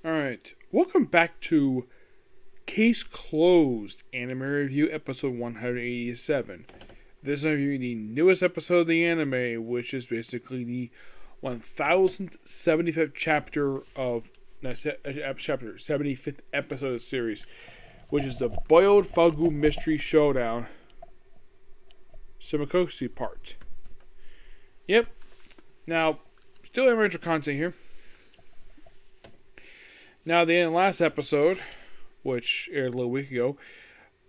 Alright, welcome back to Case Closed Anime Review Episode 187. This is reviewing the newest episode of the anime, which is basically the 1075th chapter of chapter 75th episode of the series, which is the Boiled Fugu Mystery Showdown Shimonoseki part. Yep. Now, still amateur content here. Now, the end of the last episode, which aired a little week ago,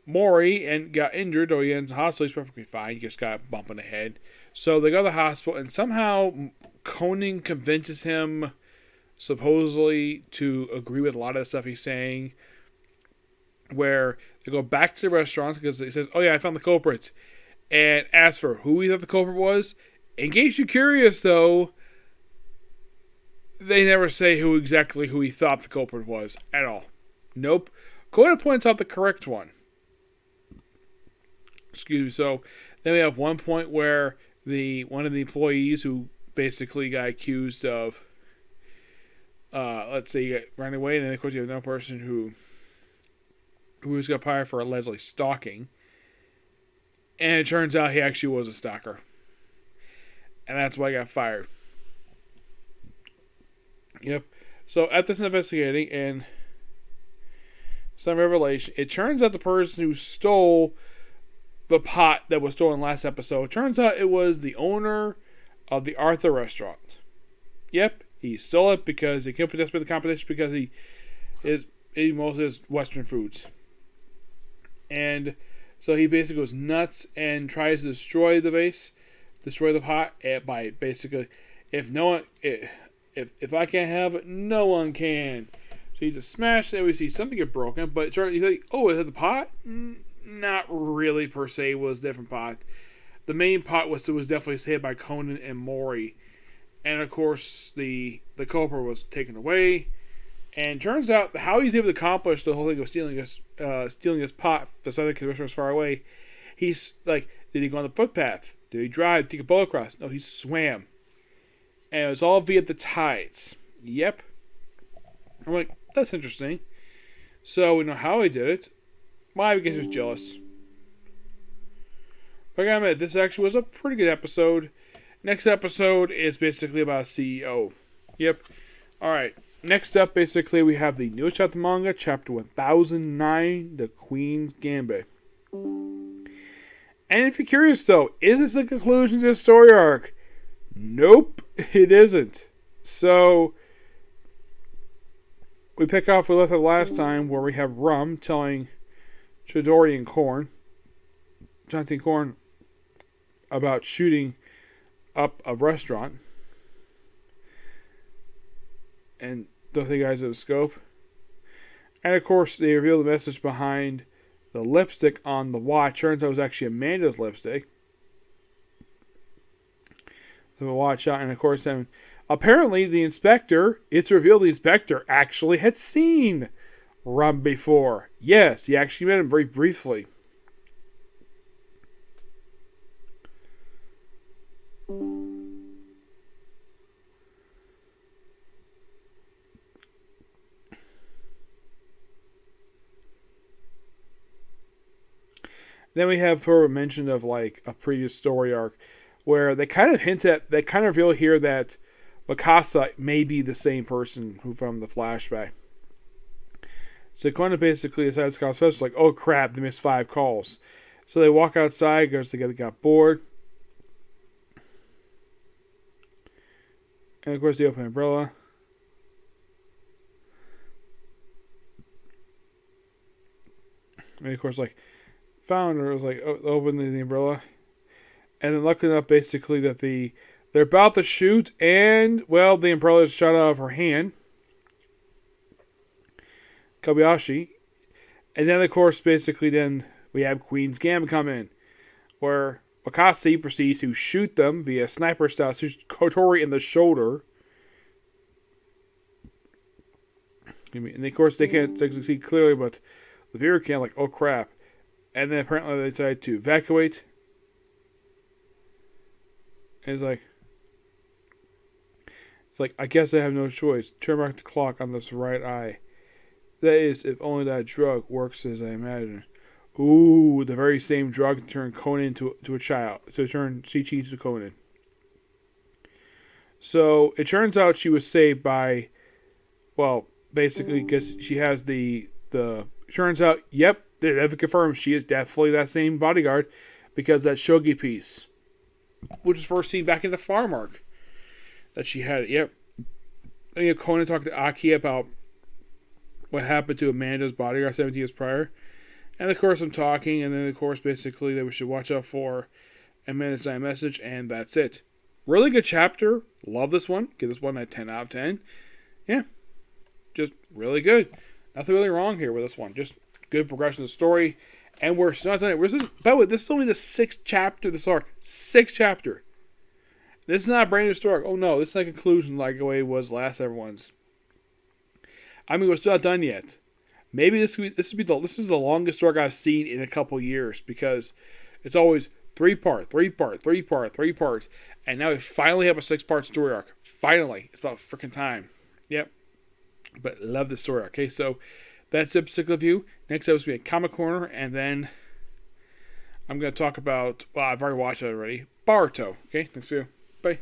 Mori got injured, though he ends the hospital. He's perfectly fine. He just got a bump in the head. So they go to the hospital, and somehow Conan convinces him, supposedly, to agree with a lot of the stuff he's saying. Where they go back to the restaurant because he says, "Oh yeah, I found the culprit," and asks for who he thought the culprit was. In case you're curious, though, they never say who he thought the culprit was at all. Nope. Conan points out the correct one. Excuse me. So then we have one point where one of the employees who basically got accused of, let's say, he ran away, and then of course you have another person who was got fired for allegedly stalking, and it turns out he actually was a stalker, and that's why he got fired. Yep. So at this investigating and some revelation, it turns out the person who stole the pot that was stolen last episode, turns out it was the owner of the Arthur restaurant. Yep, he stole it because he can't participate in the competition because he mostly has Western foods. And so he basically goes nuts and tries to destroy the pot by basically, if I can't have it, no one can. So he just smashed it. We see something get broken, but he's like, "Oh, is it the pot?" Not really per se. It was a different pot. The main pot was definitely saved by Conan and Mori, and of course the culprit was taken away. And turns out how he's able to accomplish the whole thing of stealing this pot, the other restaurant was far away. He's like, did he go on the footpath? Did he drive? Take a boat across? No, he swam. And it was all via the tides. Yep. I'm like, that's interesting. So we know how he did it. Why? Because he was jealous. But I gotta admit, this actually was a pretty good episode. Next episode is basically about a CEO. Yep. Alright. Next up, basically, we have the newest chapter manga, chapter 1009, The Queen's Gambit. And if you're curious, though, is this the conclusion to the story arc? Nope, it isn't. So, we pick off where we left it last time, where we have Rum telling Chidori and Jonathan Korn, about shooting up a restaurant. And those guys at the scope. And of course, they reveal the message behind the lipstick on the watch. Turns out it was actually Amanda's lipstick. The watch out, and of course, then apparently it's revealed the inspector actually had seen Rum before. Yes, he actually met him very briefly. Then we have her mention of like a previous story arc where they kind of reveal here that Mikasa may be the same person who from the flashback. So Conan basically decides to call special, like, oh crap, they missed 5 calls. So they walk outside, goes together, got bored. And of course they open an umbrella. And of course, like, founder was like, open the umbrella. And then luckily enough, basically, that they're about to shoot, and, well, the umbrella is shot out of her hand. Kobayashi. And then, of course, basically, then we have Queen's Gambit come in, where Wakase proceeds to shoot them via sniper style, shoots Kotori in the shoulder. And, of course, they can't see clearly, but the viewer can, like, oh crap. And then apparently they decide to evacuate. And it's like, It's like, I guess I have no choice. Turn back the clock on this right eye. That is, if only that drug works as I imagine. Ooh, the very same drug to turn Conan to a child. To turn Chi-Chi to Conan. So, it turns out she was saved by, well, basically, because she has the turns out, yep, they have confirmed she is definitely that same bodyguard because that shogi piece, which was first seen back in the farm arc, that she had it. Yep. And Conan talked to Aki about what happened to Amanda's bodyguard 17 years prior. And of course I'm talking, and then of course basically that we should watch out for Amanda's dying message, and that's it. Really good chapter. Love this one. Give this one a 10 out of 10. Yeah. Just really good. Nothing really wrong here with this one. Just good progression of the story. And we're not done it. By the way, this is only the 6th chapter of this arc. 6th chapter. This is not a brand new story. Oh no, this is not a conclusion like the way it was last everyone's. I mean, we're still not done yet. Maybe this is the longest arc I've seen in a couple years, because it's always 3-part, 3-part, 3-part, 3-part, and now we finally have a 6-part story arc. Finally, it's about freaking time. Yep. But love this story arc. Okay, so that's it, particular view. Next episode will be a Comic Corner, and then I'm going to talk about, well, I've already watched it already, Boruto. Okay, next video. Bye.